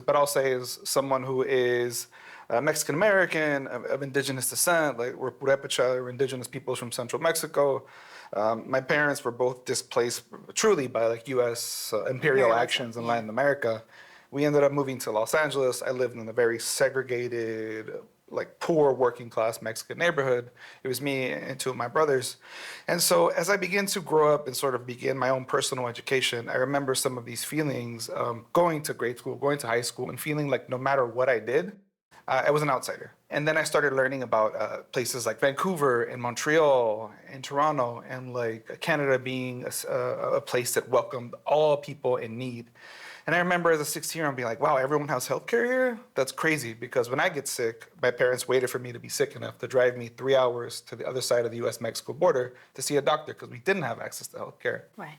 but I'll say as someone who is Mexican American, of indigenous descent, like we're Purepecha, we're indigenous peoples from central Mexico. My parents were both displaced truly by like U.S. Imperial actions in Latin America. We ended up moving to Los Angeles. I lived in a very segregated, like poor working class Mexican neighborhood. It was me and two of my brothers. And so as I began to grow up and sort of begin my own personal education, I remember some of these feelings going to grade school, going to high school, and feeling like no matter what I did, I was an outsider. And then I started learning about places like Vancouver and Montreal and Toronto, and like Canada being a place that welcomed all people in need. And I remember as a 16-year-old being like, wow, everyone has healthcare here? That's crazy, because when I get sick, my parents waited for me to be sick enough to drive me 3 hours to the other side of the US-Mexico border to see a doctor because we didn't have access to healthcare. Right.